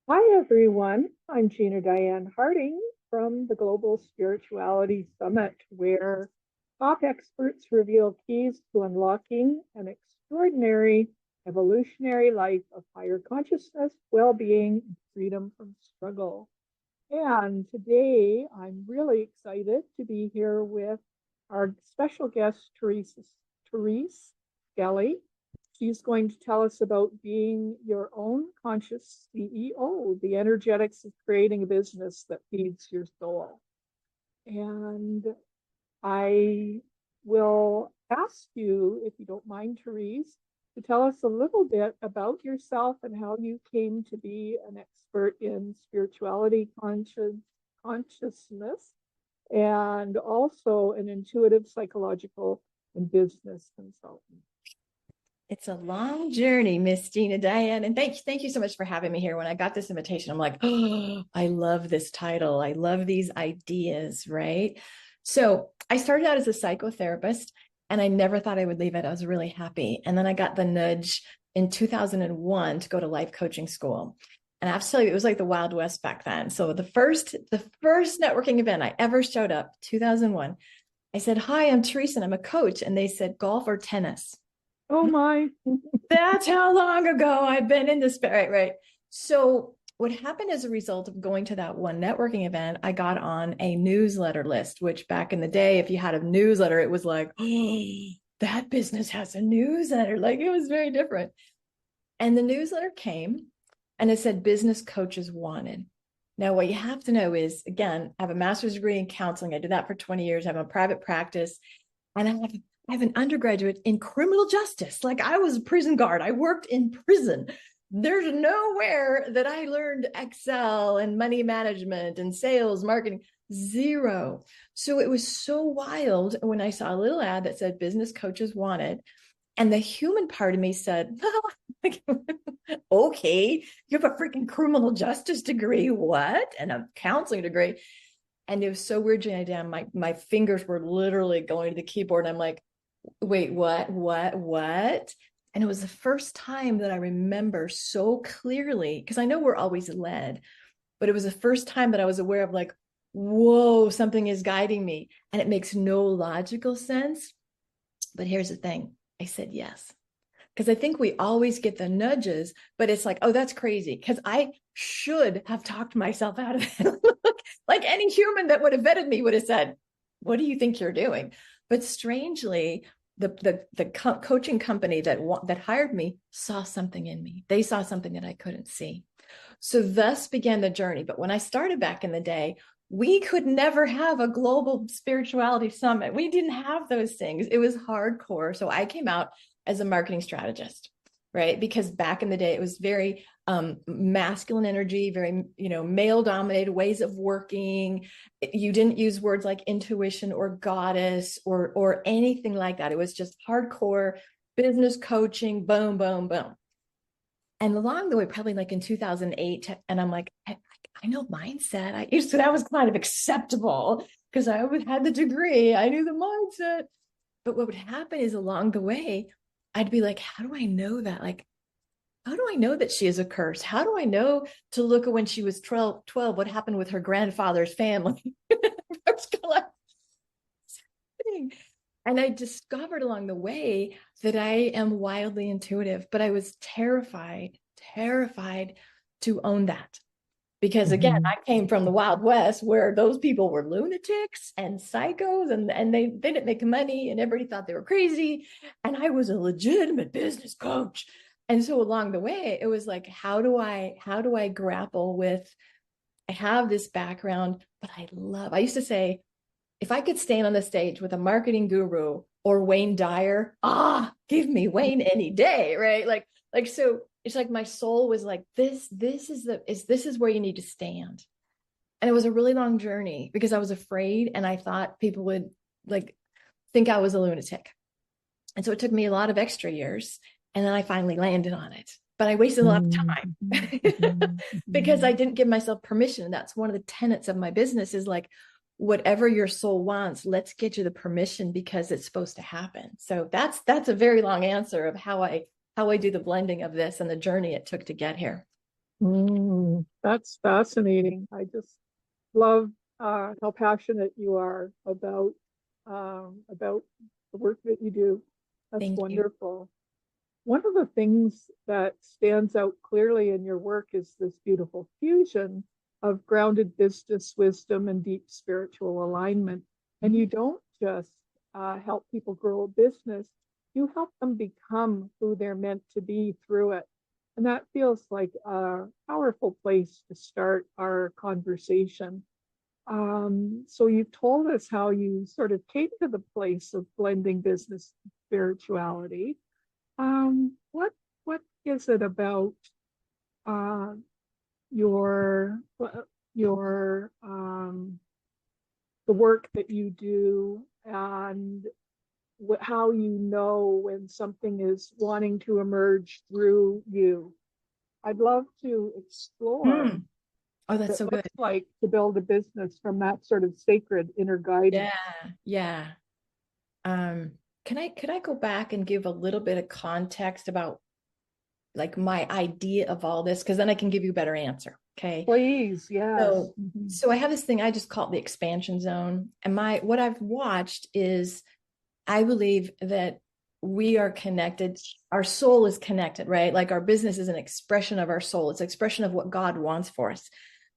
Hi, everyone. I'm Gina-Dianne Harding from the Global Spirituality Summit, where top experts reveal keys to unlocking an extraordinary evolutionary life of higher consciousness, well-being, and freedom from struggle. And today I'm really excited to be here with our special guest, Therese Skelly. She's going to tell us about being your own conscious CEO, the energetics of creating a business that feeds your soul. And I will ask you, if you don't mind, Therese, to tell us a little bit about yourself and how you came to be an expert in spirituality, consciousness, and also an intuitive psychological and business consultant. It's a long journey, Miss Gina-Dianne. And thank you so much for having me here. When I got this invitation, I'm like, oh, I love this title. I love these ideas, right? So I started out as a psychotherapist and I never thought I would leave it. I was really happy. And then I got the nudge in 2001 to go to life coaching school. And I have to tell you, it was like the Wild West back then. So the first networking event I ever showed up, 2001, I said, hi, I'm Teresa and I'm a coach. And they said, golf or tennis? Oh my. That's how long ago I've been in this, right? Right. So what happened as a result of going to that one networking event, I got on a newsletter list, which back in the day, if you had a newsletter, it was like, oh, that business has a newsletter. Like it was very different. And the newsletter came and it said business coaches wanted. Now, what you have to know is, again, I have a master's degree in counseling. I did that for 20 years. I have a private practice and I have an undergraduate in criminal justice. Like I was a prison guard. I worked in prison. There's nowhere that I learned Excel and money management and sales, marketing, zero. So it was so wild when I saw a little ad that said business coaches wanted. And the human part of me said, oh, okay, you have a freaking criminal justice degree. What? And a counseling degree. And it was so weird, Gina-Dianne. My fingers were literally going to the keyboard. And I'm like, wait, what? And it was the first time that I remember so clearly, because I know we're always led, but it was the first time that I was aware of like, whoa, something is guiding me. And it makes no logical sense. But here's the thing. I said yes. Because I think we always get the nudges, but it's like, oh, that's crazy. Because I should have talked myself out of it. Like any human that would have vetted me would have said, what do you think you're doing? But strangely, the coaching company that hired me saw something in me. They saw something that I couldn't see. So thus began the journey. But when I started back in the day, we could never have a global spirituality summit. We didn't have those things. It was hardcore. So I came out as a marketing strategist, right? Because back in the day, it was very masculine energy, very, male dominated ways of working. You didn't use words like intuition or goddess or anything like that. It was just hardcore business coaching, boom, boom, boom. And along the way, probably like in 2008, and I'm like, I know mindset. I used to, that was kind of acceptable because I had the degree. I knew the mindset. But what would happen is along the way, I'd be like, how do I know that? Like, how do I know that she is a curse? How do I know to look at when she was 12, what happened with her grandfather's family? And I discovered along the way that I am wildly intuitive, but I was terrified to own that. Because again, Mhm. I came from the Wild West where those people were lunatics and psychos and they didn't make money and everybody thought they were crazy. And I was a legitimate business coach. And so along the way, it was like, how do I grapple with, I have this background, but I used to say, if I could stand on the stage with a marketing guru or Wayne Dyer, give me Wayne any day, right? So it's like my soul was like, this is where you need to stand. And it was a really long journey because I was afraid and I thought people would like think I was a lunatic. And so it took me a lot of extra years. And then I finally landed on it. But I wasted a lot of Mhm. time Mhm. because I Mhm. didn't give myself permission. And that's one of the tenets of my business is like, whatever your soul wants, let's get you the permission because it's supposed to happen. So that's a very long answer of how I do the blending of this and the journey it took to get here. That's fascinating. I just love how passionate you are about the work that you do. That's Thank you. wonderful. One of the things that stands out clearly in your work is this beautiful fusion of grounded business wisdom and deep spiritual alignment. And you don't just help people grow a business, you help them become who they're meant to be through it. And that feels like a powerful place to start our conversation. So you told us how you sort of came to the place of blending business and spirituality. What is it about uh, your your the work that you do and how you know when something is wanting to emerge through you? I'd love to explore Hmm. Oh, what that's it so good. looks like to build a business from that sort of sacred inner Yeah, guidance. yeah. Um, could I go back and give a little bit of context about like my idea of all this? Because then I can give you a better answer. Okay. Please, yes. So so I have this thing I just call it the expansion zone. And what I've watched is I believe that we are connected. Our soul is connected, right? Like our business is an expression of our soul. It's an expression of what God wants for us.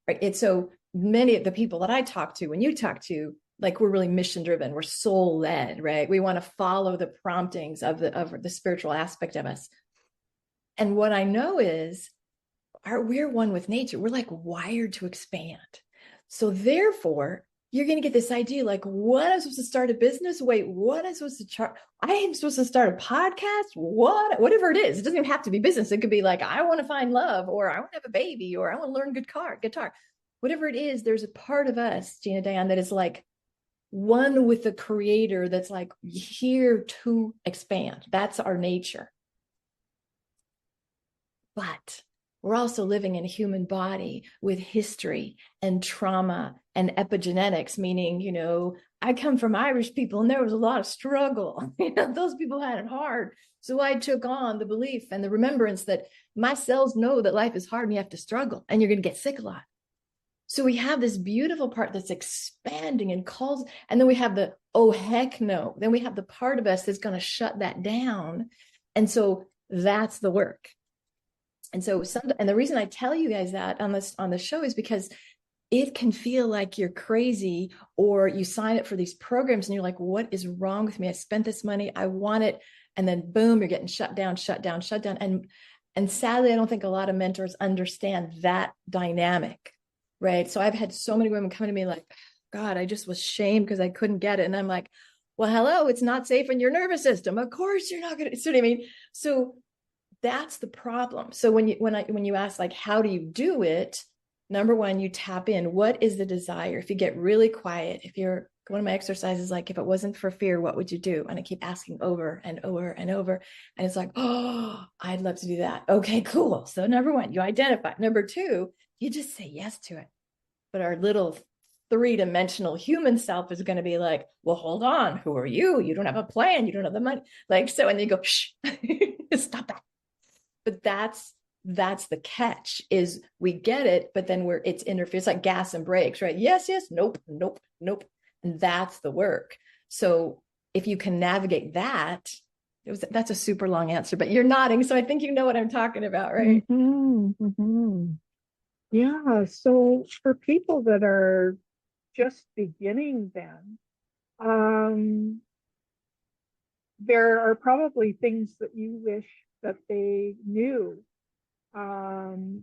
Right. It's so many of the people that I talk to, when you talk to, like we're really mission driven, we're soul led, right? We want to follow the promptings of the spiritual aspect of us. And what I know is we're one with nature. We're like wired to expand. So therefore, you're going to get this idea like, what? I'm supposed to start a business? Wait, what? I'm supposed to chart? I am supposed to start a podcast? What? Whatever it is. It doesn't even have to be business. It could be like, I want to find love, or I want to have a baby, or I want to learn guitar. Whatever it is, there's a part of us, Gina-Dianne, that is like one with the creator that's like here to expand. That's our nature. But we're also living in a human body with history and trauma and epigenetics, meaning, I come from Irish people and there was a lot of struggle. Those people had it hard. So I took on the belief and the remembrance that my cells know that life is hard and you have to struggle and you're going to get sick a lot. So we have this beautiful part that's expanding and calls, and then we have the, oh, heck no. Then we have the part of us that's going to shut that down. And so that's the work. And so and the reason I tell you guys that on the show is because it can feel like you're crazy, or you sign up for these programs and you're like, what is wrong with me? I spent this money, I want it. And then boom, you're getting shut down. And sadly, I don't think a lot of mentors understand that dynamic, right? So I've had so many women come to me like, God, I just was shamed because I couldn't get it. And I'm like, well, hello, it's not safe in your nervous system. Of course you're not going to, see what I mean? So that's the problem. So when you ask like, how do you do it? Number one, you tap in. What is the desire? If you get really quiet, one of my exercises, like if it wasn't for fear, what would you do? And I keep asking over and over and over. And it's like, oh, I'd love to do that. Okay, cool. So number one, you identify. Number two, you just say yes to it. But our little three-dimensional human self is going to be like, well, hold on. Who are you? You don't have a plan. You don't have the money. Like, so, and then you go, shh, stop that. But that's the catch is we get it, but then it's interferes like gas and brakes, right? Yes, nope. And that's the work. So if you can navigate that, that's a super long answer, but you're nodding. So I think you know what I'm talking about, right? Mm-hmm, mm-hmm. Yeah. So for people that are just beginning then, um, there are probably things that you wish that they knew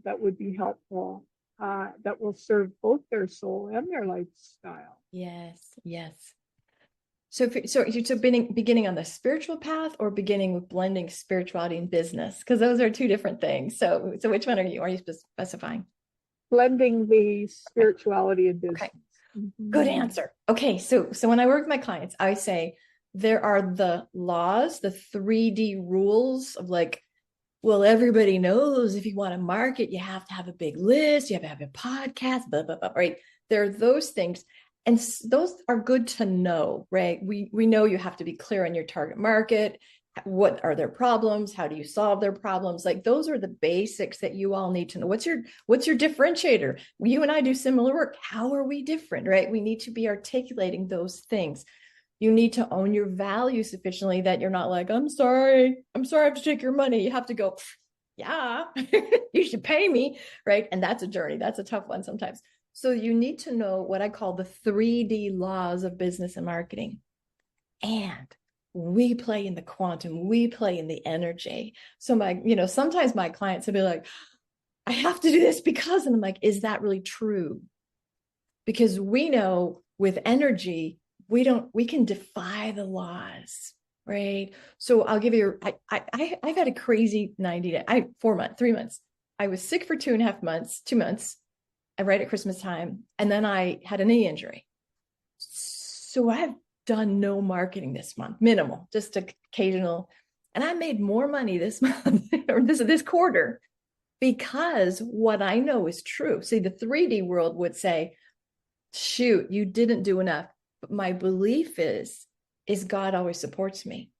that would be helpful, that will serve both their soul and their lifestyle. Yes. So beginning on the spiritual path or beginning with blending spirituality and business? Because those are two different things. So which one are you specifying? Blending the spirituality and business. Okay. Mm-hmm. Good answer. Okay, so when I work with my clients, I say there are the laws, the 3D rules of like, well, everybody knows if you want to market, you have to have a big list, you have to have a podcast, blah, blah, blah, right? There are those things. And those are good to know, right? We know you have to be clear on your target market What are their problems? How do you solve their problems? Like those are the basics that you all need to know. What's your differentiator? You and I do similar work. How are we different, right? We need to be articulating those things. You need to own your value sufficiently that you're not like, I'm sorry, I have to take your money. You have to go, yeah, you should pay me, right? And that's a journey. That's a tough one sometimes. So you need to know what I call the 3D laws of business and marketing. And we play in the quantum, we play in the energy. So sometimes my clients will be like, I have to do this because, and I'm like, is that really true? Because we know with energy, we can defy the laws, right? So I'll give you, I've had a crazy 90 day, 3 months. I was sick for 2.5 months, 2 months, right at Christmas time. And then I had a knee injury. So I've done no marketing this month, minimal, just occasional. And I made more money this month or this quarter because what I know is true. See, the 3D world would say, shoot, you didn't do enough. But my belief is God always supports me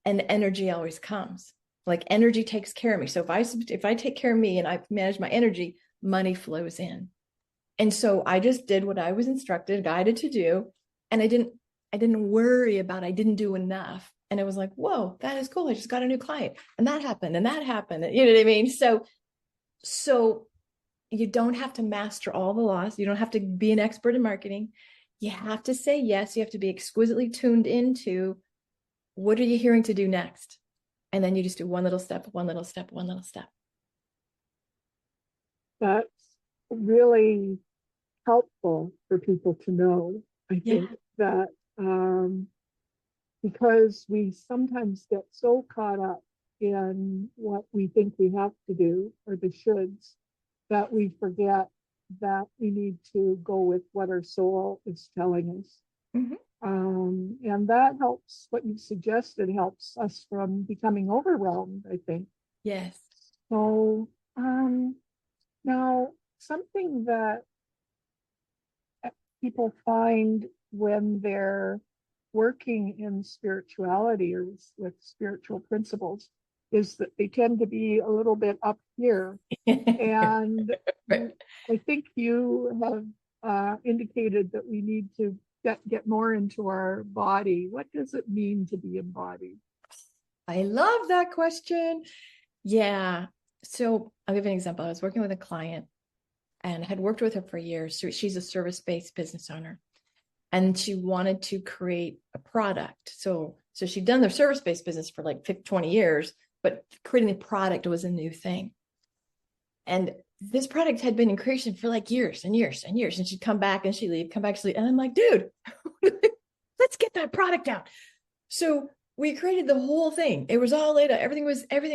and energy always comes. Like energy takes care of me. So if I take care of me and I manage my energy, money flows in. And so I just did what I was instructed, guided to do. And I didn't worry about I didn't do enough. And it was like, whoa, that is cool. I just got a new client and that happened and that happened. You know what I mean? So you don't have to master all the laws. You don't have to be an expert in marketing. You have to say yes. You have to be exquisitely tuned into what are you hearing to do next? And then you just do one little step, one little step, one little step. That's really helpful for people to know. I think that because we sometimes get so caught up in what we think we have to do or the shoulds that we forget that we need to go with what our soul is telling us. Mm-hmm. And that helps, what you've suggested helps us from becoming overwhelmed, I think. Yes. So now something that people find when they're working in spirituality or with spiritual principles is that they tend to be a little bit up here. And right. I think you have indicated that we need to get more into our body. What does it mean to be embodied? I love that question. Yeah. So I'll give you an example. I was working with a client and had worked with her for years. So she's a service-based business owner. And she wanted to create a product. So she'd done their service-based business for like 20 years, but creating a product was a new thing. And this product had been in creation for like years and years and years. And she'd come back and she'd leave, come back, she'd leave. And I'm like, dude, let's get that product out. So we created the whole thing. It was all laid out. Everything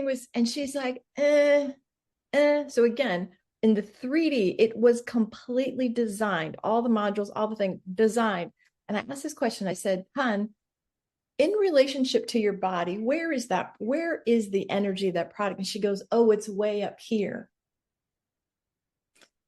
was, and she's like, So again, in the 3D, it was completely designed, all the modules, all the things designed. And I asked this question. I said, hon, in relationship to your body, where is the energy of that product? And she goes, oh, it's way up here.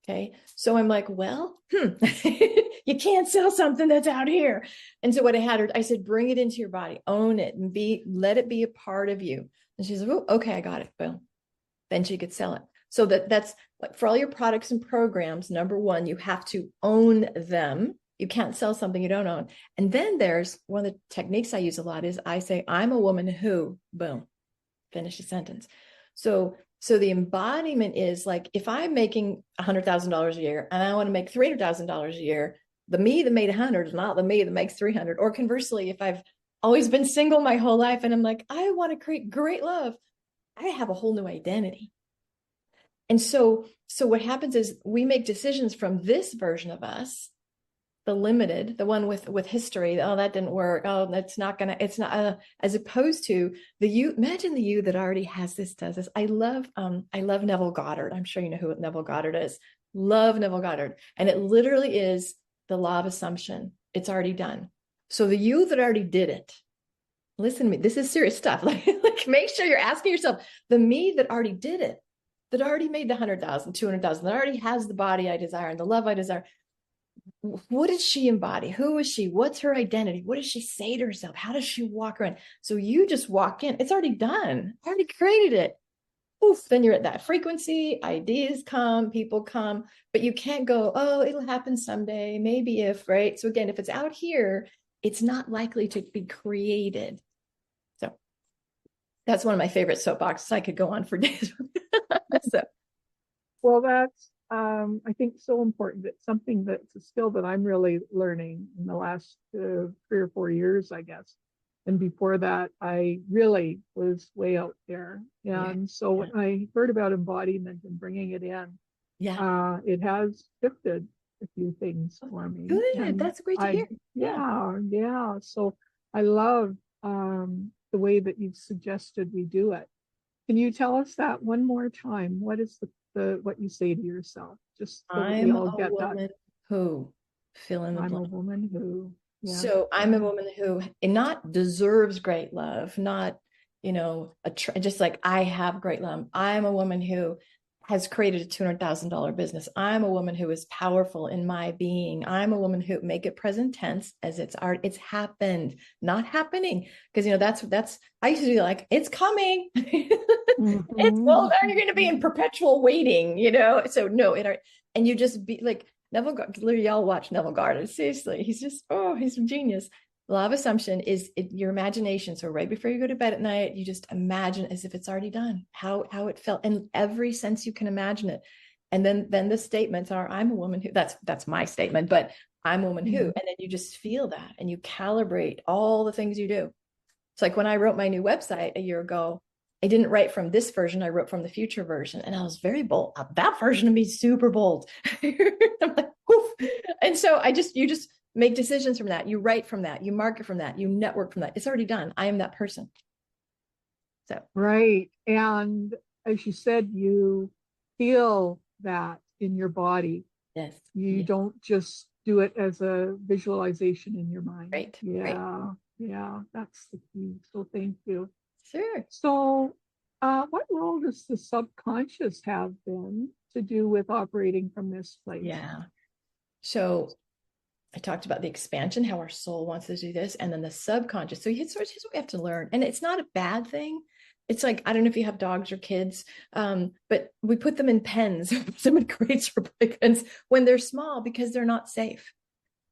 Okay. So I'm like, well, you can't sell something that's out here. And so what I said, bring it into your body, own it and let it be a part of you. And she's like, oh, okay, I got it. Boom. Then she could sell it. So that's like for all your products and programs, number one, you have to own them. You can't sell something you don't own. And then there's one of the techniques I use a lot is I say, I'm a woman who, boom, finish the sentence. So the embodiment is like, if I'm making $100,000 a year and I want to make $300,000 a year, the me that made 100 is not the me that makes 300. Or conversely, if I've always been single my whole life and I'm like, I want to create great love, I have a whole new identity. And so what happens is we make decisions from this version of us, the limited, the one with history. Oh, that didn't work. Oh, that's not gonna. It's not. As opposed to the you. Imagine the you that already has this, does this. I love Neville Goddard. I'm sure you know who Neville Goddard is. Love Neville Goddard, and it literally is the law of assumption. It's already done. So the you that already did it. Listen to me. This is serious stuff. Like make sure you're asking yourself, the me that already did it, that already made the 100,000, 200,000, that already has the body I desire and the love I desire. what did she embody? Who is she? What's her identity? What does she say to herself? How does she walk around? So you just walk in, it's already done. I already created it. Oof, then you're at that frequency, ideas come, people come, but you can't go, oh, it'll happen someday, maybe if, right? So again, if it's out here, it's not likely to be created. So that's one of my favorite soapboxes. I could go on for days. So Well, that's, I think, so important. It's something that's a skill that I'm really learning in the last 3 or 4 years, I guess. And before that, I really was way out there. yeah, And so yeah, when I heard about embodiment and bringing it in, yeah. it has shifted a few things for me. Good. And That's great to hear. Yeah. yeah. So I love the way that you've suggested we do it. Can you tell us that one more time? What is the what you say to yourself, just so that we I'm all a get that? woman who, fill in the I'm a blank. woman who, yeah, So I'm a yeah. woman who not deserves great love, not, just like I have great love. I'm a woman who has created a $200,000 business. I'm a woman who is powerful in my being. I'm a woman who make it present tense as it's art. It's happened, not happening. Because, I used to be like, it's coming. Mhm, Are you going to be in mhm. perpetual waiting, So no, and you just be like, y'all watch Neville Garden. Seriously, he's a genius. Law of assumption is your imagination. So right before you go to bed at night, you just imagine as if it's already done, how it felt in every sense you can imagine it. And then the statements are, I'm a woman who, that's my statement, but I'm a woman who, and Mhm. then you just feel that and you calibrate all the things you do. It's like when I wrote my new website a year ago, I didn't write from this version. I wrote from the future version, and I was very bold. That version of me is super bold. I'm like, woof. And so you just make decisions from that. You write from that. You market from that. You network from that. It's already done. I am that person. So Right. And as you said, you feel that in your body. yes, You yeah, don't just do it as a visualization in your mind. right, right, Yeah, yeah, that's the key. So thank you. sure, So, what role does the subconscious have then to do with operating from this place? yeah. So I talked about the expansion, how our soul wants to do this, and then the subconscious. So here's what we have to learn. And it's not a bad thing. It's like, I don't know if you have dogs or kids, but we put them in pens, put them in crates for playpens when they're small because they're not safe.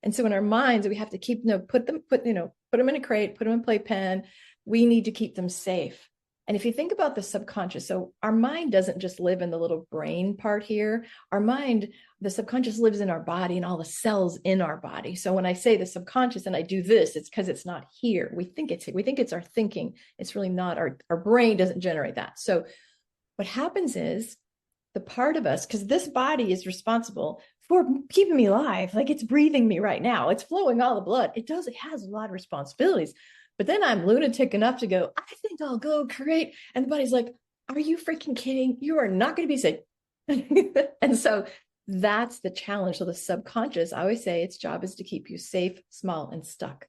And so in our minds, we have to keep, put them in a crate, put them in a playpen. We need to keep them safe. And if you think about the subconscious, so our mind doesn't just live in the little brain part here. Our mind, the subconscious lives in our body and all the cells in our body. So when I say the subconscious and I do this, it's because it's not here. We think it's our thinking. It's really not. Our brain doesn't generate that. So what happens is the part of us, because this body is responsible for keeping me alive. Like it's breathing me right now. It's flowing all the blood. It has a lot of responsibilities. But then I'm lunatic enough to go, I think I'll go create. And the body's like, are you freaking kidding? You are not going to be sick. And so that's the challenge. So the subconscious, I always say its job is to keep you safe, small, and stuck.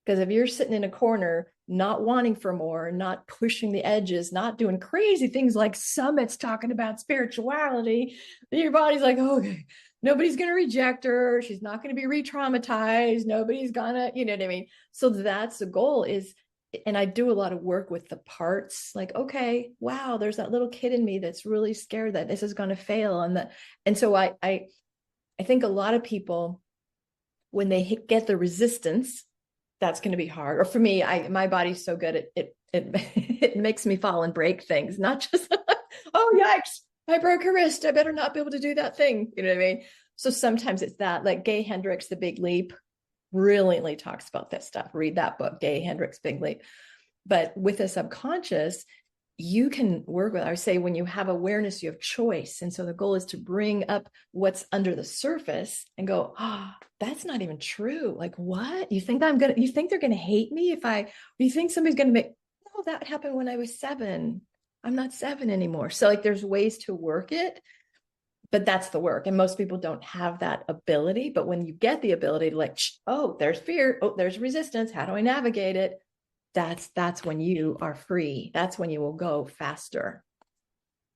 Because if you're sitting in a corner, not wanting for more, not pushing the edges, not doing crazy things like summits talking about spirituality, your body's like, okay, nobody's going to reject her. She's not going to be re-traumatized. Nobody's going to, you know what I mean? So that's the goal is, and I do a lot of work with the parts like, okay, wow, there's that little kid in me that's really scared that this is going to fail. And so I think a lot of people, when they get the resistance, that's going to be hard. Or for me, my body's so good it makes me fall and break things, not just oh yikes, I broke a wrist. I better not be able to do that thing. You know what I mean? So sometimes it's that, like Gay Hendricks, The Big Leap, brilliantly talks about that stuff. Read that book, Gay Hendricks, Big Leap. But with the subconscious, you can work with, I would say, when you have awareness, you have choice. And so the goal is to bring up what's under the surface and go, oh, that's not even true. Like, what? You think they're going to hate me you think somebody's going to no, that happened when I was 7. I'm not 7 anymore. So like there's ways to work it, but that's the work. And most people don't have that ability. But when you get the ability to like, oh, there's fear. Oh, there's resistance. How do I navigate it? That's when you are free. That's when you will go faster.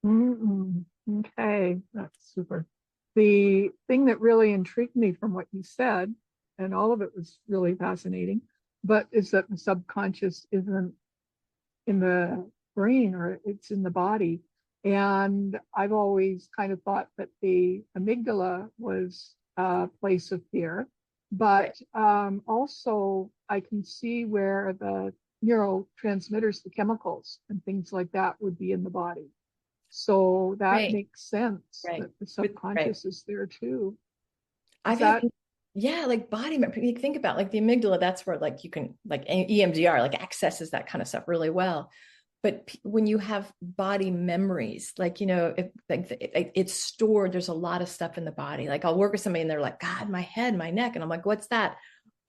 Mm-mm. Okay, that's super. The thing that really intrigued me from what you said, and all of it was really fascinating, but is that the subconscious isn't in the brain, or it's in the body. And I've always kind of thought that the amygdala was a place of fear, but also I can see where the neurotransmitters, the chemicals and things like that would be in the body. So that Right, makes sense right, that the right. subconscious is there too. Is I've had, that yeah, like body, you think about like the amygdala, that's where like you can, like EMDR, like accesses that kind of stuff really well. But when you have body memories, like, like it's stored, there's a lot of stuff in the body. Like I'll work with somebody and they're like, God, my head, my neck. And I'm like, what's that?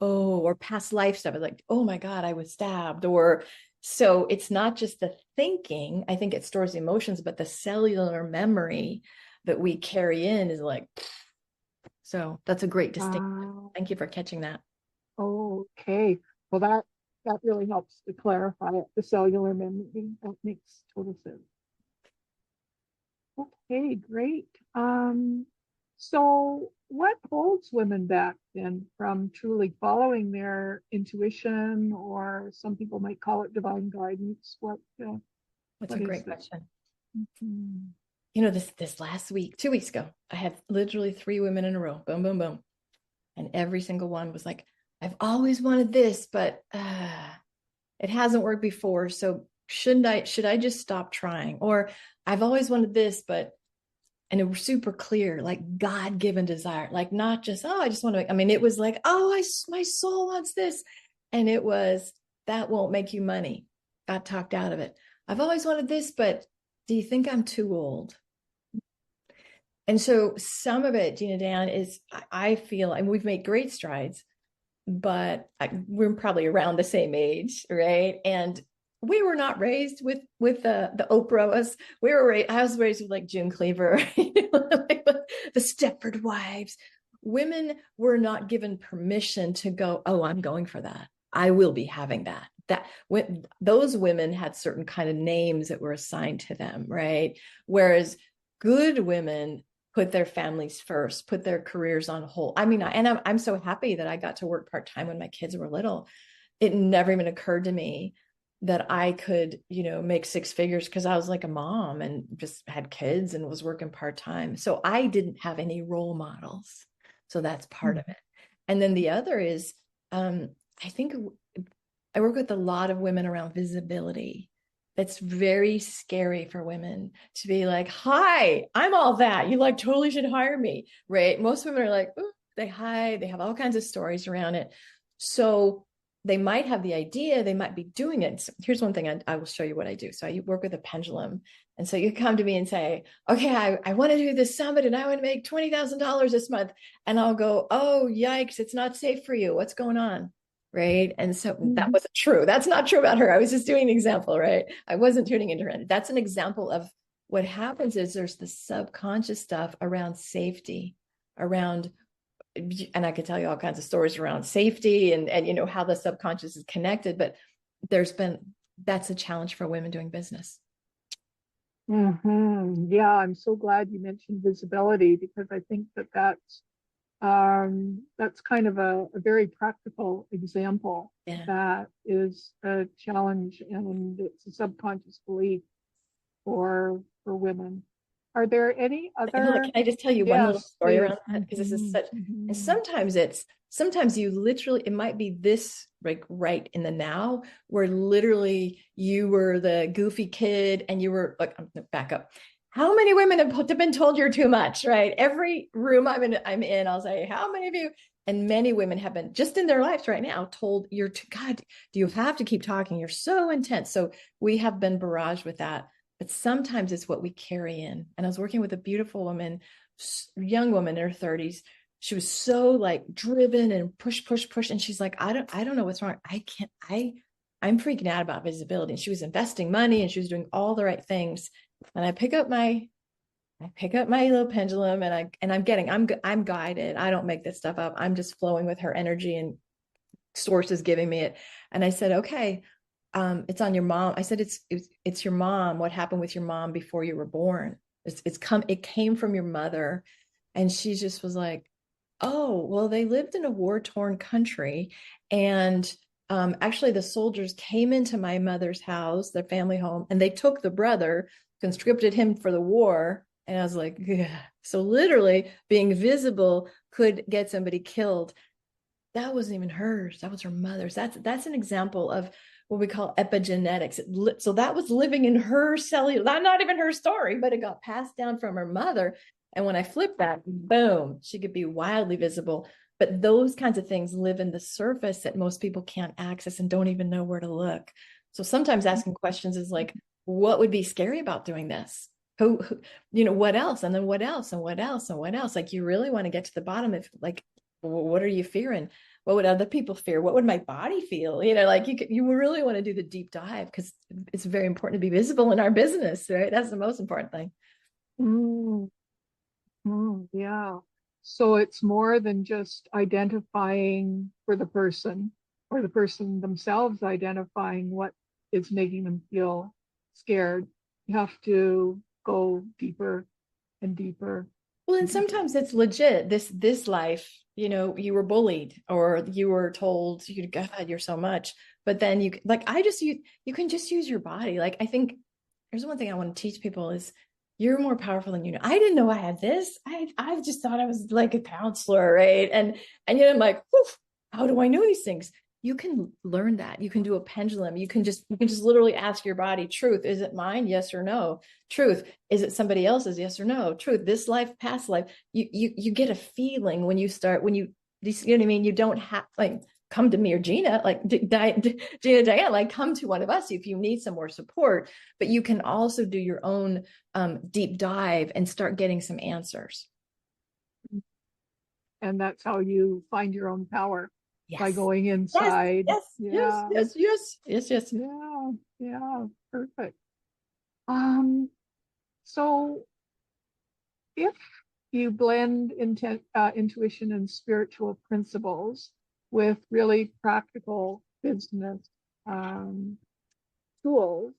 Oh, or past life stuff. It's like, oh my God, I was stabbed. Or so it's not just the thinking. I think it stores emotions, but the cellular memory that we carry in is like, so that's a great distinction. uh, Thank you for catching that. okay? Well, that really helps to clarify it. The cellular memory, that makes total sense. Okay, great. So what holds women back then from truly following their intuition, or some people might call it divine guidance? That's a What is great it? question. Mhm. This last week, 2 weeks ago, I had literally 3 women in a row, boom, boom, boom. And every single one was like, I've always wanted this, but it hasn't worked before. So should I just stop trying? Or I've always wanted this, but, and it was super clear, like God-given desire, like not just, oh, I just want to, I mean, it was like, oh, my soul wants this. And it was, that won't make you money. Got talked out of it. I've always wanted this, but do you think I'm too old? And so some of it, Gina-Dianne, is I feel, and we've made great strides, but we're probably around the same age, right? And we were not raised with the Oprahs. I was raised with like June Cleaver, like the Stepford Wives. Women were not given permission to go, oh, I'm going for that. I will be having that. That when those women had certain kind of names that were assigned to them, right? Whereas good women put their families first, put their careers on hold. I mean, and I'm so happy that I got to work part-time when my kids were little. It never even occurred to me that I could, make six figures because I was like a mom and just had kids and was working part-time. So I didn't have any role models. So that's part of it. And then the other is, I think I work with a lot of women around visibility. It's very scary for women to be like, hi, I'm all that. You like totally should hire me, right? Most women are like, ooh, they hide, they have all kinds of stories around it. So they might have the idea, they might be doing it. So here's one thing I will show you what I do. So I work with a pendulum. And so you come to me and say, okay, I want to do this summit and I want to make $20,000 this month. And I'll go, oh, yikes, it's not safe for you. What's going on? Right. And so that Mhm. wasn't true. That's not true about her. I was just doing an example, right? I wasn't tuning into her. That's an example of what happens is there's the subconscious stuff around safety, around, and I could tell you all kinds of stories around safety and how the subconscious is connected, but that's a challenge for women doing business. Yeah, I'm so glad you mentioned visibility, because I think that's kind of a very practical example Yeah. that is a challenge, and it's a subconscious belief for women. Are there any Hold on, other? can I just tell you one little Yes, story please. around that? Because this is such, and sometimes you literally, it might be this like right in the now, where literally you were the goofy kid and you were like, back up. How many women have been told you're too much, right? Every room I'm in, I'll say, how many of you? And many women have been just in their lives right now told you're too, God, do you have to keep talking? You're so intense. So we have been barraged with that, but sometimes it's what we carry in. And I was working with a beautiful woman, young woman in her 30s. She was so like driven and push, push, push. And she's like, I don't know what's wrong. I'm freaking out about visibility. And she was investing money and she was doing all the right things. And I pick up my little pendulum and I'm guided. I don't make this stuff up. I'm just flowing with her energy and source is giving me it. And I said, okay, it's on your mom. I said, it's your mom. What happened with your mom before you were born? It came from your mother. And she just was like, oh, well, they lived in a war-torn country. And actually, the soldiers came into my mother's house, their family home, and they took the brother, conscripted him for the war. And I was like, yeah. So literally being visible could get somebody killed. That wasn't even hers. That was her mother's. That's an example of what we call epigenetics. So that was living in her cellular, not even her story, but it got passed down from her mother. And when I flipped that, boom, she could be wildly visible. But those kinds of things live in the surface that most people can't access and don't even know where to look. So sometimes asking questions is like, what would be scary about doing this? What else? And then what else? And what else? And what else? Like, you really want to get to the bottom of, like, what are you fearing? What would other people fear? What would my body feel? Like you really want to do the deep dive, because it's very important to be visible in our business, right? That's the most important thing. Mm, yeah. So it's more than just identifying for the person or the person themselves identifying what is making them feel scared. You have to go deeper and deeper Well, and and deeper. sometimes it's legit. This life, you were bullied, or you were told, God, you're so much. But then you can just use your body. Like, I think there's one thing I want to teach people is you're more powerful than you know. I didn't know I had this. I just thought I was like a counselor, right? And yet I'm like, whew, how do I know these things? You can learn that. You can do a pendulum. You can just literally ask your body, truth, is it mine? Yes or no? Truth, is it somebody else's? Yes or no? Truth, this life, past life. You get a feeling when you know what I mean? You don't have, like, come to me or Gina, like Gina-Dianne, like, come to one of us if you need some more support. But you can also do your own deep dive and start getting some answers. And that's how you find your own power, by Yes. going Yes. inside. Yes. Yes. Yeah. Yes. Yes. Yes. Yes. Yeah. Yeah. Perfect. Um, so if you blend intuition and spiritual principles with really practical business um, tools,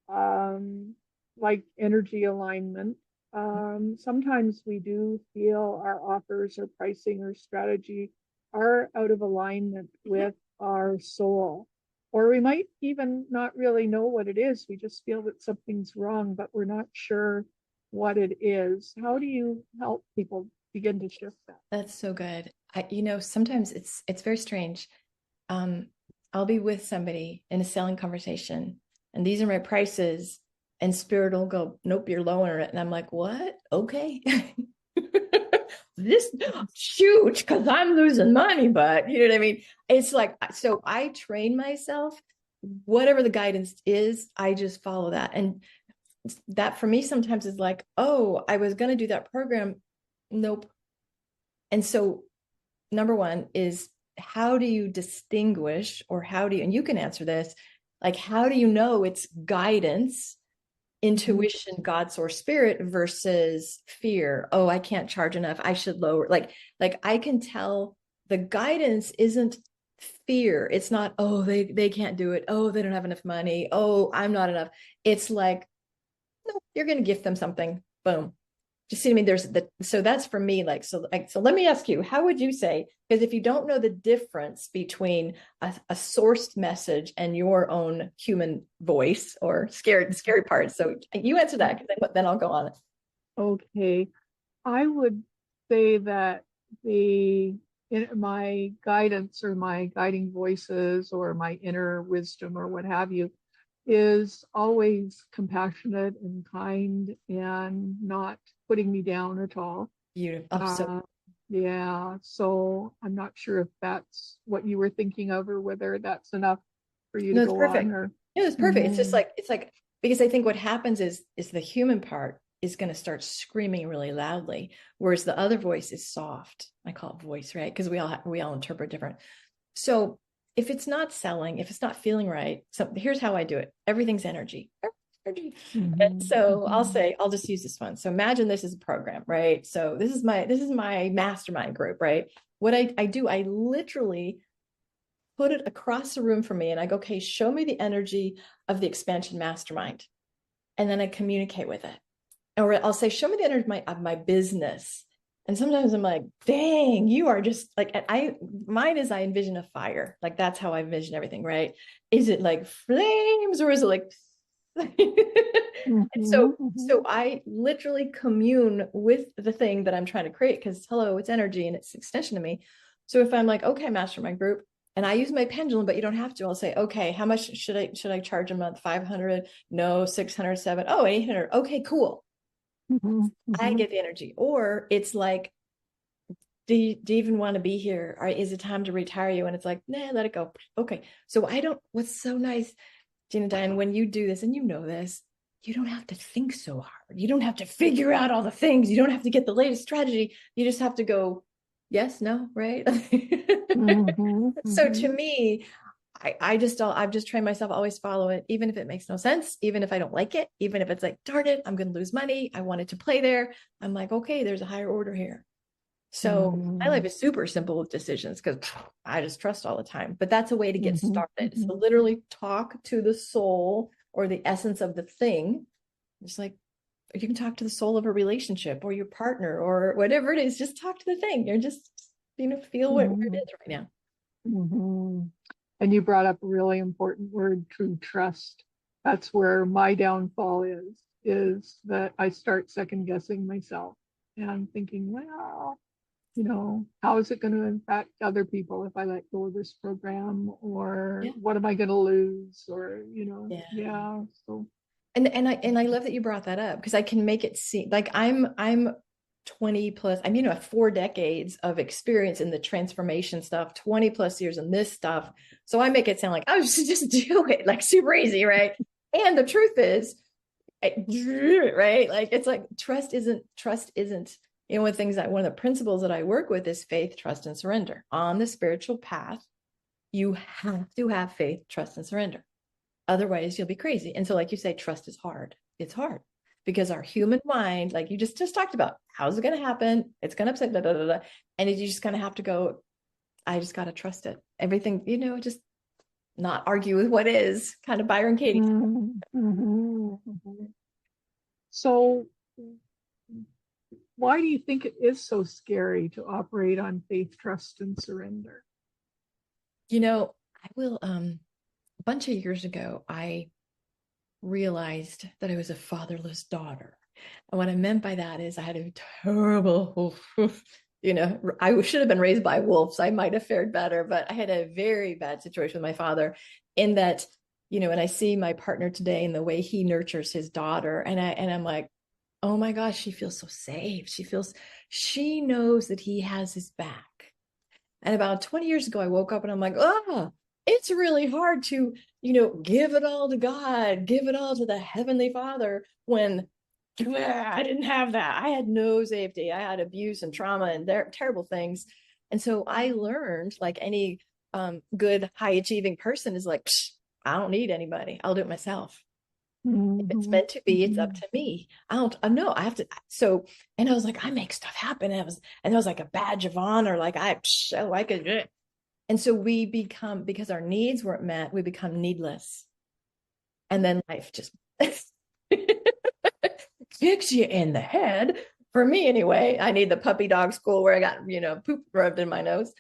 um, like energy alignment, sometimes we do feel our offers or pricing or strategy are out of alignment with our soul. Or we might even not really know what it is. We just feel that something's wrong, but we're not sure what it is. How do you help people begin to shift that? That's so good. Sometimes it's very strange. Um, I'll be with somebody in a selling conversation, and these are my prices, and spirit will go, nope, you're lowering it. And I'm like, what? Okay. This, shoot, because I'm losing money, but you know what I mean? It's like, so I train myself, whatever the guidance is, I just follow that. And that for me sometimes is like, oh, I was going to do that program. Nope. And so number one is, how do you distinguish, or and you can answer this, like, how do you know it's guidance, intuition, God, source, spirit versus fear? Oh, I can't charge enough, I should lower. Like I can tell the guidance isn't fear. It's not, oh, they can't do it, oh, they don't have enough money, oh, I'm not enough. It's like, no, you're going to gift them something, boom. You see what I mean? So that's for me. So let me ask you, how would you say, because if you don't know the difference between a sourced message and your own human voice, or scary parts. So you answer that, because then I'll go on it. Okay. I would say that the in my guidance or my guiding voices or my inner wisdom or what have you is always compassionate and kind and not putting me down at all. Beautiful. Oh, so Uh, yeah, so I'm not sure if that's what you were thinking of or whether that's enough for you to no, it's go on perfect. or. No, it's perfect. It's just Mhm. like, because I think what happens is the human part is going to start screaming really loudly, whereas the other voice is soft. I call it voice, right? Because we all interpret different. So if it's not selling, if it's not feeling right, so here's how I do it. Everything's energy. Energy. And Mhm. so I'll just use this one. So imagine this is a program, right? So this is my mastermind group, right? What I do, I literally put it across the room from me, and I go, okay, show me the energy of the expansion mastermind. And then I communicate with it. Or I'll say, show me the energy of my business. And sometimes I'm like, dang, you are just like, mine is I envision a fire. Like that's how I envision everything, right? Is it like flames or is it like, and so, Mm-hmm. so I literally commune with the thing that I'm trying to create because hello, it's energy and it's an extension of me. So if I'm like, okay, mastermind group, and I use my pendulum, but you don't have to. I'll say, okay, how much should I charge a month? 500? No, 600, 7. Oh, 800. Okay, cool. Mm-hmm. I Mm-hmm. get the energy. Or it's like, do you even want to be here? Or is it time to retire you? And it's like, nah, let it go. Okay. So I don't, what's so nice, Gina-Dianne, when you do this, and you know this, you don't have to think so hard. You don't have to figure out all the things. You don't have to get the latest strategy. You just have to go, yes, no, right? Mm-hmm. So Mm-hmm. to me, I've just trained myself always follow it, even if it makes no sense, even if I don't like it, even if it's like, darn it, I'm going to lose money. I wanted to play there. I'm like, okay, there's a higher order here. So my life is super simple with decisions because I just trust all the time. But that's a way to get Mm-hmm. started. Mm-hmm. So literally talk to the soul or the essence of the thing. Just like you can talk to the soul of a relationship or your partner or whatever it is. Just talk to the thing. You're just, feel where it Mm-hmm. is right now. Mm-hmm. And you brought up a really important word, true trust. That's where my downfall is that I start second guessing myself and thinking, well, how is it going to impact other people if I let go of this program? Or Yeah. what am I going to lose? Or, Yeah. yeah. So, And I love that you brought that up because I can make it seem like I'm 20 plus, I'm 4 decades of experience in the transformation stuff, 20 plus years in this stuff. So I make it sound like, oh, just do it, like super easy, right? And the truth is, right? Like it's like trust isn't, one of the principles that I work with is faith, trust, and surrender. On the spiritual path, you have to have faith, trust, and surrender. Otherwise, you'll be crazy. And so, like you say, trust is hard. It's hard because our human mind, like you just talked about, how's it going to happen? It's going to upset, blah, blah, blah, blah. And you just kind of have to go, I just got to trust it. Everything, just not argue with what is, kind of Byron Katie. mhm, mhm, mhm. So why do you think it is so scary to operate on faith, trust, and surrender? I will, a bunch of years ago, I realized that I was a fatherless daughter. And what I meant by that is I had a terrible, I should have been raised by wolves. I might have fared better, but I had a very bad situation with my father in that, and I see my partner today and the way he nurtures his daughter. And I'm like, oh my gosh, she feels so safe. She knows that he has his back. And about 20 years ago, I woke up and I'm like, oh, it's really hard to, give it all to God, give it all to the Heavenly Father when I didn't have that. I had no safety. I had abuse and trauma and terrible things. And so I learned, like any good, high achieving person, is like, I don't need anybody. I'll do it myself. If it's Mhm, meant to be, it's up mhm, to me. I don't know. I have to. So, and I was like, I make stuff happen. And it was like a badge of honor. Like I could. And so we become, because our needs weren't met, we become needless. And then life just kicks you in the head. For me, anyway, I need the puppy dog school where I got, poop rubbed in my nose.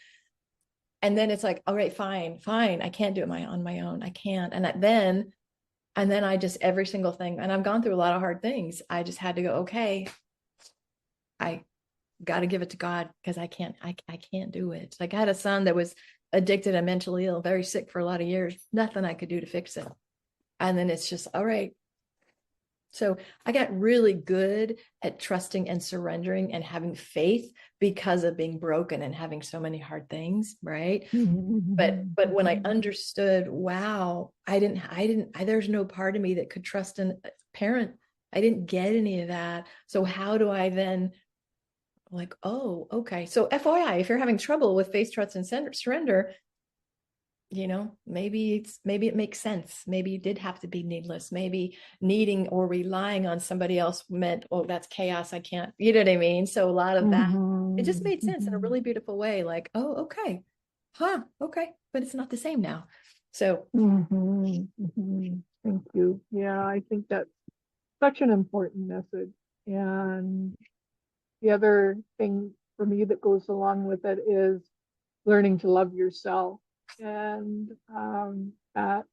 And then it's like, all right, fine, fine. I can't do it on my own. I can't. And then I just, every single thing, and I've gone through a lot of hard things. I just had to go, okay, I got to give it to God because I can't do it. Like I had a son that was addicted and mentally ill, very sick for a lot of years, nothing I could do to fix it. And then it's just, all right. So I got really good at trusting and surrendering and having faith because of being broken and having so many hard things, right? mhm, But when I mhm, understood, wow, there's no part of me that could trust a parent. I didn't get any of that. So how do I then, like, oh, okay. So FYI, if you're having trouble with faith, trust, and surrender, maybe it makes sense. Maybe you did have to be needless. Maybe needing or relying on somebody else meant, oh, that's chaos. I can't, you know what I mean? So a lot of that, it just mhm, made sense in a mhm, really beautiful way. Like, oh, okay. Huh, okay. But it's not the same now. So mhm, mhm. Thank you. Yeah, I think that's such an important message. And the other thing for me that goes along with it is learning to love yourself, and that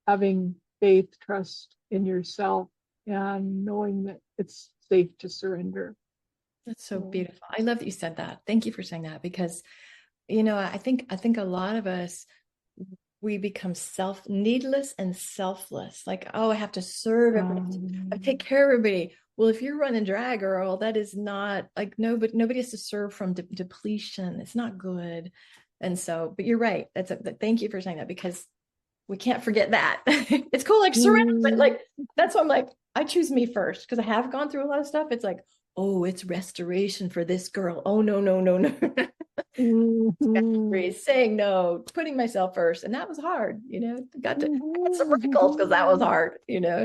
having faith, trust in yourself, and knowing that it's safe to surrender. That's so beautiful. I love that you said that. Thank you for saying that, because I think a lot of us, we become needless and selfless. Like, oh, I have to serve everybody. I take care of everybody. Well, if you're running dry, girl, that is not like nobody has to serve from depletion. It's not good. And so, but you're right. Thank you for saying that, because we can't forget that. It's cool, like surrender, but like that's why I'm like, I choose me first, because I have gone through a lot of stuff. It's like, oh, it's restoration for this girl. Oh no, no, no, no. Saying no, putting myself first. And that was hard, got some wrinkles because that was hard,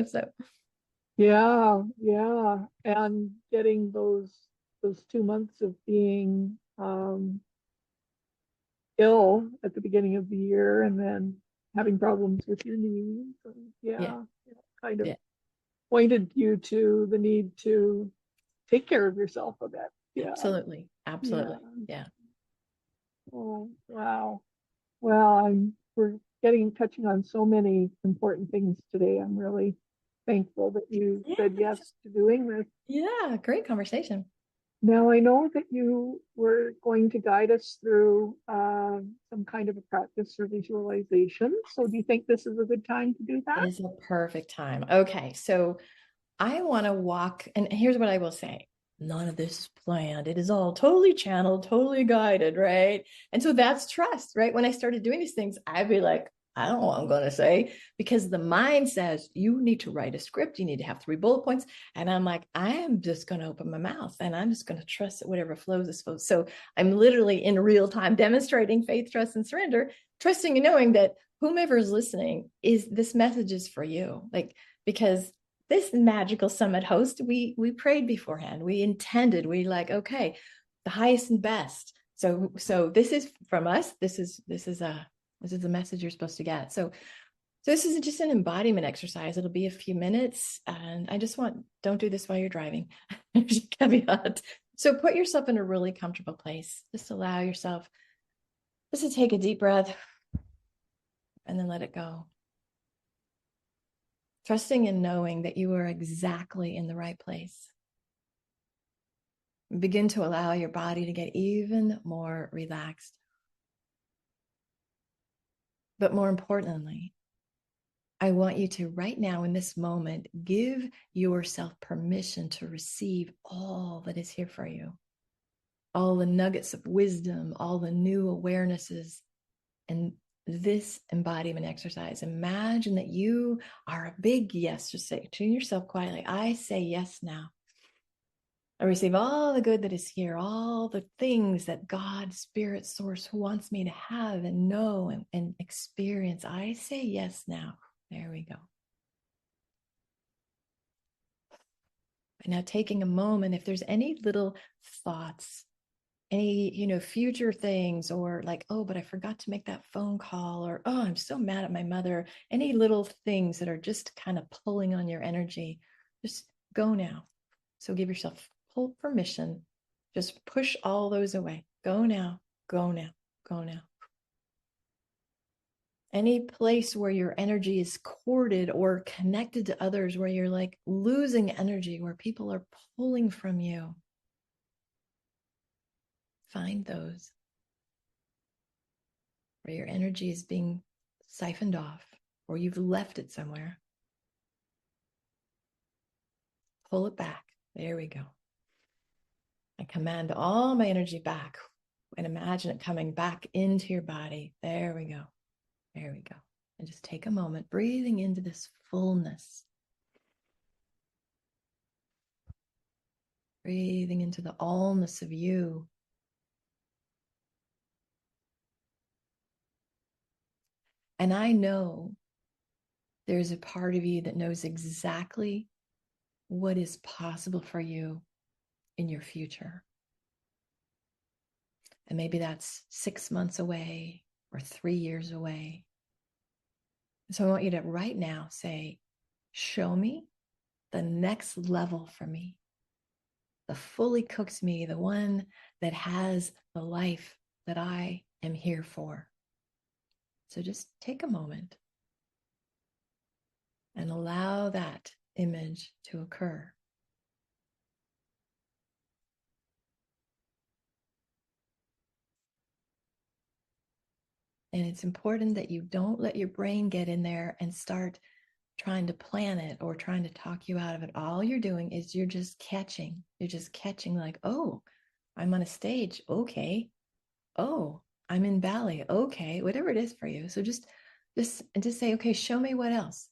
so. Yeah, yeah. And getting those 2 months of being ill at the beginning of the year, and then having problems with your knees. And Yeah. Kind of Yeah. pointed you to the need to take care of yourself a bit. Yeah. Absolutely. Yeah. Oh, wow. Well, we're touching on so many important things today. I'm really thankful that you said yes to doing this. Yeah, great conversation. Now, I know that you were going to guide us through some kind of a practice or visualization. So, do you think this is a good time to do that? It is a perfect time. Okay, so I want to walk, and here's what I will say. None of this is planned. It is all totally channeled, totally guided, right? And so that's trust, right? When I started doing these things, I'd be like, I don't know what I'm going to say, because the mind says you need to write a script. You need to have 3 bullet points. And I'm like, I am just going to open my mouth and I'm just going to trust that whatever flows is flows. So I'm literally in real time demonstrating faith, trust, and surrender, trusting and knowing that whomever is listening, this message is for you. Like, because this magical summit host, we prayed beforehand. We intended, okay, the highest and best. So this is from us. This is the message you're supposed to get. So this is just an embodiment exercise. It'll be a few minutes, and I just don't do this while you're driving. Caveat. So put yourself in a really comfortable place. Just allow yourself just to take a deep breath and then let it go. Trusting and knowing that you are exactly in the right place. Begin to allow your body to get even more relaxed. But more importantly, I want you to, right now in this moment, give yourself permission to receive all that is here for you. All the nuggets of wisdom, all the new awarenesses, and this embodiment exercise. Imagine that you are a big yes. Just say to yourself quietly, I say yes now. I receive all the good that is here, all the things that God, Spirit, Source wants me to have and know and experience. I say yes now. There we go. And now taking a moment, if there's any little thoughts, any, future things, or like, oh, but I forgot to make that phone call, or, oh, I'm so mad at my mother, any little things that are just kind of pulling on your energy, just go now. So give yourself full permission. Just push all those away. Go now, go now, go now. Any place where your energy is corded or connected to others, where you're like losing energy, where people are pulling from you, find those where your energy is being siphoned off, or you've left it somewhere. Pull it back. There we go. I command all my energy back, and imagine it coming back into your body. There we go. There we go. And just take a moment, breathing into this fullness. Breathing into the allness of you. And I know there's a part of you that knows exactly what is possible for you in your future. And maybe that's 6 months away or 3 years away. So I want you to right now say, show me the next level for me. the fully cooked me, the one that has the life that I am here for. So just take a moment and allow that image to occur. And it's important that you don't let your brain get in there and start trying to plan it or trying to talk you out of it. All you're doing is you're just catching. You're just catching, like, oh, I'm on a stage. Okay. Oh, I'm in ballet. Okay. Whatever it is for you. So just say, okay, show me what else.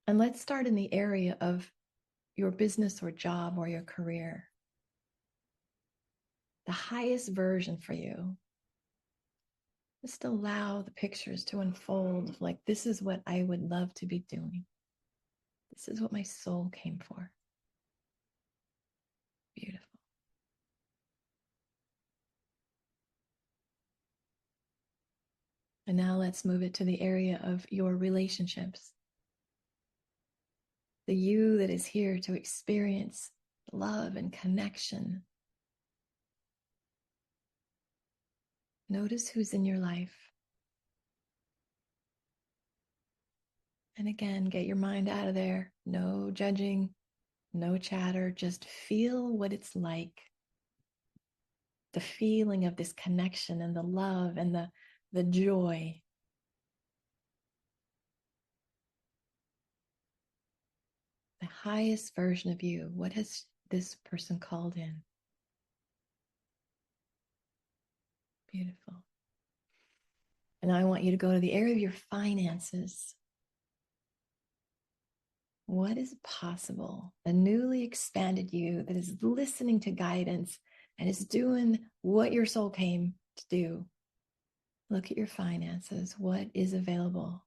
And let's start in the area of your business or job or your career. The highest version for you. Just allow the pictures to unfold, like, this is what I would love to be doing. This is what my soul came for. Beautiful. And now let's move it to the area of your relationships. The you that is here to experience love and connection. Notice who's in your life. And again, get your mind out of there. No judging, no chatter. Just feel what it's like. The feeling of this connection and the love and the joy. The highest version of you. What has this person called in? Beautiful. And I want you to go to the area of your finances. What is possible? A newly expanded you that is listening to guidance and is doing what your soul came to do. Look at your finances. What is available?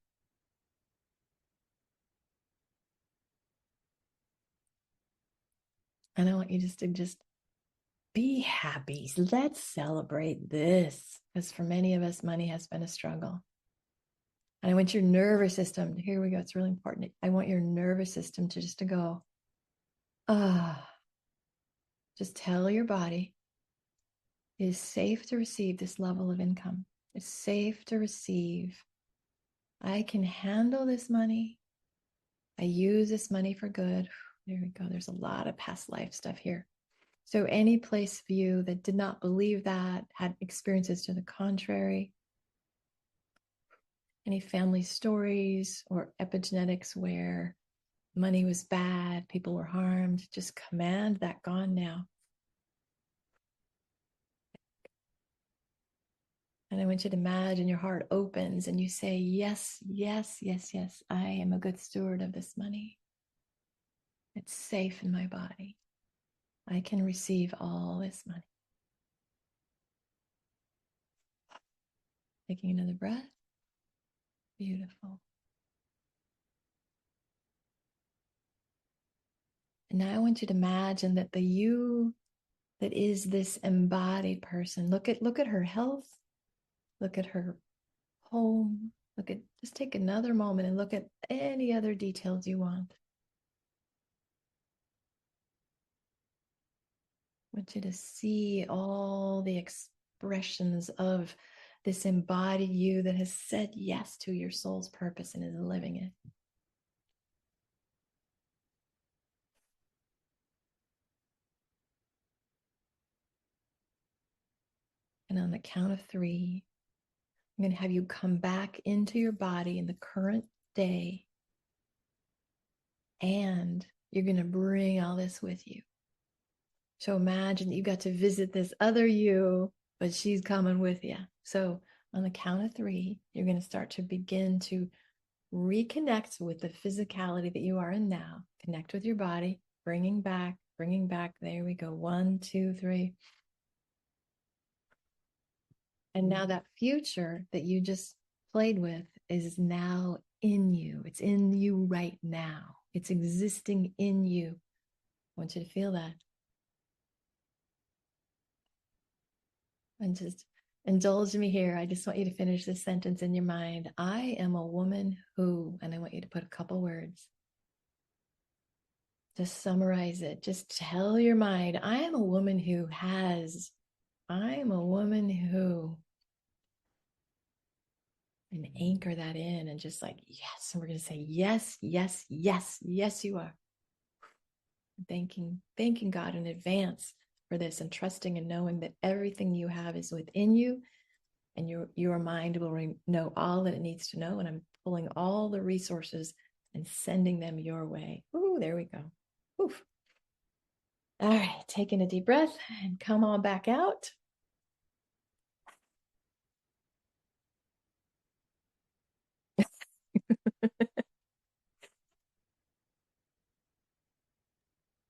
And I want you just to be happy. Let's celebrate this. Because for many of us, money has been a struggle. And I want your nervous system, here we go, it's really important. I want your nervous system to go, just tell your body it is safe to receive this level of income. It's safe to receive. I can handle this money. I use this money for good. There we go. There's a lot of past life stuff here. So any place of you that did not believe that, had experiences to the contrary, any family stories or epigenetics where money was bad, people were harmed, just command that gone now. And I want you to imagine your heart opens and you say, yes, yes, yes, yes, I am a good steward of this money. It's safe in my body. I can receive all this money. Taking another breath. Beautiful. And now I want you to imagine that the you that is this embodied person, look at her health, look at her home, just take another moment and look at any other details you want. I want you to see all the expressions of this embodied you that has said yes to your soul's purpose and is living it. And on the count of 3, I'm going to have you come back into your body in the current day. And you're going to bring all this with you. So imagine you got to visit this other you, but she's coming with you. So on the count of 3, you're going to start to begin to reconnect with the physicality that you are in now. Connect with your body, bringing back. There we go. 1, 2, 3. And now that future that you just played with is now in you. It's in you right now. It's existing in you. I want you to feel that. And just indulge me here. I just want you to finish this sentence in your mind. I am a woman who, and I want you to put a couple words. to summarize it, just tell your mind, I am a woman who has, and anchor that in and just like, yes. And we're going to say, yes, yes, yes, yes, you are. Thanking God in advance for this and trusting and knowing that everything you have is within you and your mind will know all that it needs to know. And I'm pulling all the resources and sending them your way. Ooh, there we go. Oof. All right, taking a deep breath and come on back out.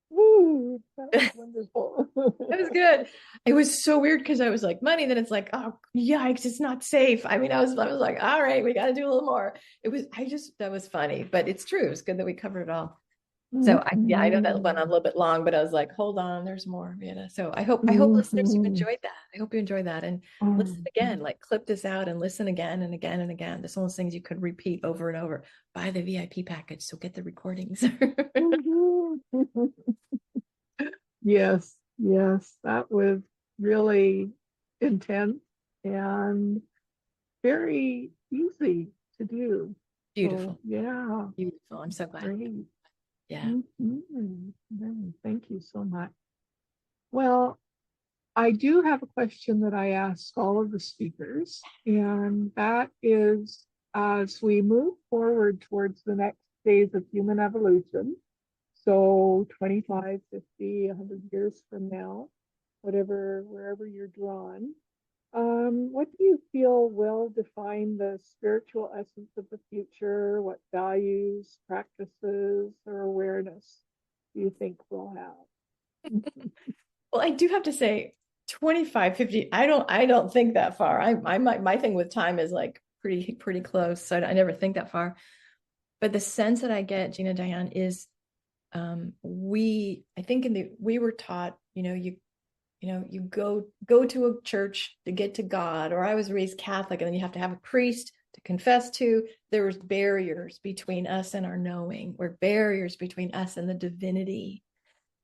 Woo, that was wonderful. That was good. It was so weird because I was like, money, then it's like, oh yikes, it's not safe. I mean, I was like, all right, we got to do a little more. That was funny, but it's true. It's good that we covered it all. So I know that went on a little bit long, but I was like, hold on, there's more. So I hope listeners, you enjoyed that. I hope you enjoyed that. And listen again, like clip this out and listen again and again and again. There's one of those things you could repeat over and over. Buy the VIP package, so get the recordings. Yes, yes, that was really intense and very easy to do. Beautiful. So, yeah, Beautiful. I'm so glad. great. Yeah. Thank you so much. Well, I do have a question that I ask all of the speakers, and that is, as we move forward towards the next phase of human evolution, so 25, 50, 100 years from now, wherever you're drawn, what do you feel will define the spiritual essence of the future? What values, practices, or awareness do you think we'll have? Well, I do have to say 25, 50. I don't think that far. My thing with time is like pretty close. So I never think that far. But the sense that I get, Gina-Dianne, is I think we were taught, you go to a church to get to God, or I was raised Catholic, and then you have to have a priest to confess to. There was barriers between us and our knowing, or barriers between us and the divinity.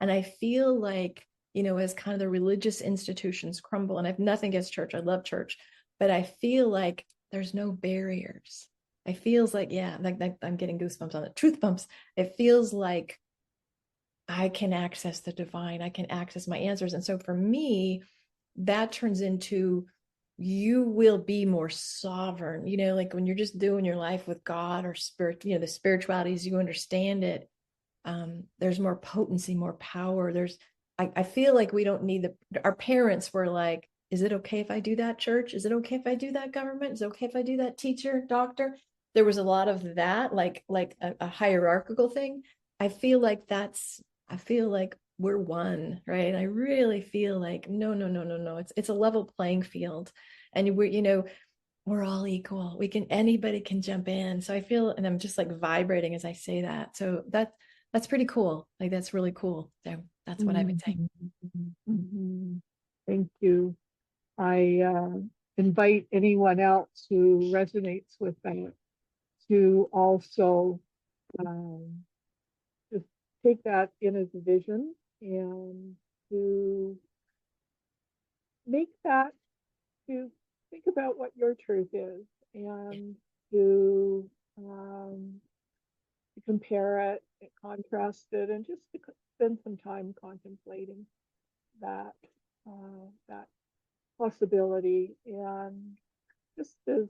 And I feel like, as kind of the religious institutions crumble, and I have nothing against church, I love church, but I feel like there's no barriers. It feels like, yeah, like I'm getting goosebumps on it, truth bumps. It feels like I can access the divine, I can access my answers. And so for me, that turns into you will be more sovereign, like when you're just doing your life with God or spirit, the spiritualities, you understand it. There's more potency, more power. I feel like we don't need our parents were like, is it okay if I do that, church? Is it okay if I do that, government? Is it okay if I do that, teacher, doctor? There was a lot of that, like a hierarchical thing. I feel like we're one, right? I really feel like, no, no, no, no, no. It's a level playing field. And we're all equal. Anybody can jump in. So I feel, and I'm just like vibrating as I say that. So that's pretty cool. Like, that's really cool. So that's what I would say. Thank you. I invite anyone else who resonates with that to also just take that in as a vision and to make that, to think about what your truth is and to, compare it, contrast it, and just to spend some time contemplating that that possibility. And just as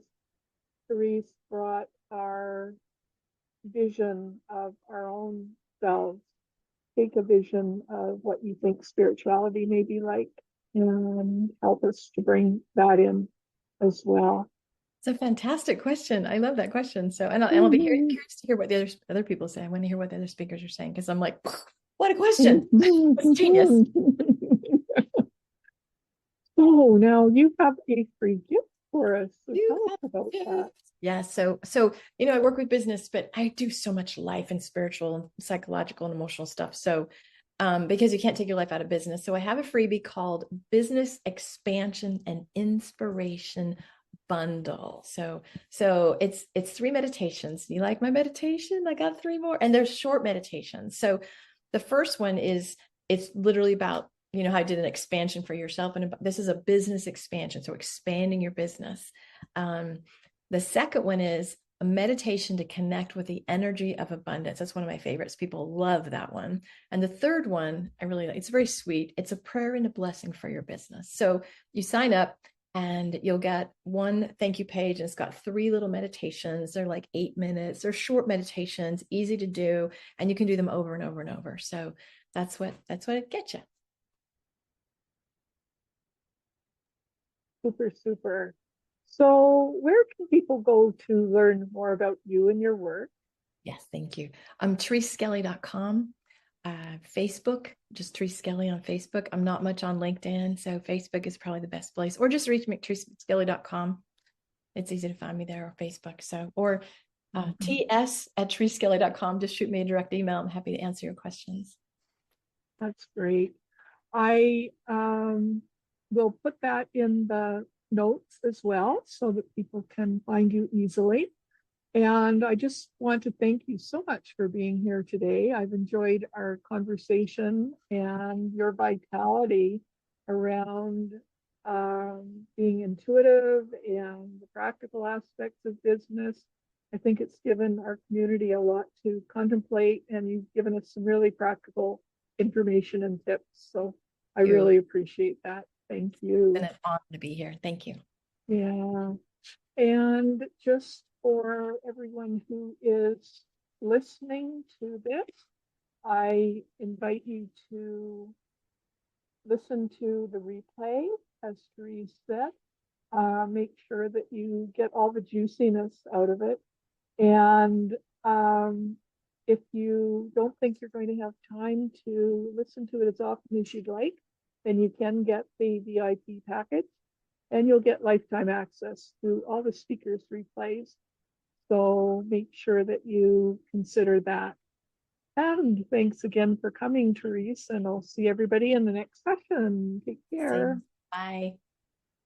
Therese brought our vision of our own selves, take a vision of what you think spirituality may be like and help us to bring that in as well. It's a fantastic question. I love that question. So, and I'll be curious to hear what the other people say. I want to hear what the other speakers are saying, because I'm like, what a question. It's genius. Oh, now you have a free gift for us. So tell us about that. Yeah. So, I work with business, but I do so much life and spiritual and psychological and emotional stuff. So, because you can't take your life out of business. So I have a freebie called Business Expansion and Inspiration Bundle. So it's 3 meditations. You like my meditation? I got 3 more, and they're short meditations. So The first one is, it's literally about, you know, how I did an expansion for yourself. And this is a business expansion. So expanding your business. Um, the second one is a meditation to connect with the energy of abundance. That's one of my favorites. People love that one. And the third one, I really like, it's very sweet. It's a prayer and a blessing for your business. So you sign up and you'll get one thank you page, and it's got 3 little meditations. They're like 8 minutes. They're short meditations, easy to do, and you can do them over and over and over. So that's what it gets you. Super, super. So where can people go to learn more about you and your work? Yes, thank you. ThereseSkelly.com. Facebook, just Therese Skelly on Facebook. I'm not much on LinkedIn, so Facebook is probably the best place. Or just reach me at ThereseSkelly.com. It's easy to find me there, or Facebook. So, or ts@ThereseSkelly.com. Just shoot me a direct email. I'm happy to answer your questions. That's great. I will put that in the notes as well so that people can find you easily. And I just want to thank you so much for being here today. I've enjoyed our conversation and your vitality around being intuitive and the practical aspects of business. I think it's given our community a lot to contemplate, and you've given us some really practical information and tips. So I really appreciate that. Thank you. It's been an honor to be here. Thank you. Yeah. And just for everyone who is listening to this, I invite you to listen to the replay, as Therese said. Make sure that you get all the juiciness out of it. And if you don't think you're going to have time to listen to it as often as you'd like, then you can get the VIP package, and you'll get lifetime access to all the speakers' replays. So make sure that you consider that. And thanks again for coming, Therese, and I'll see everybody in the next session. Take care. Bye.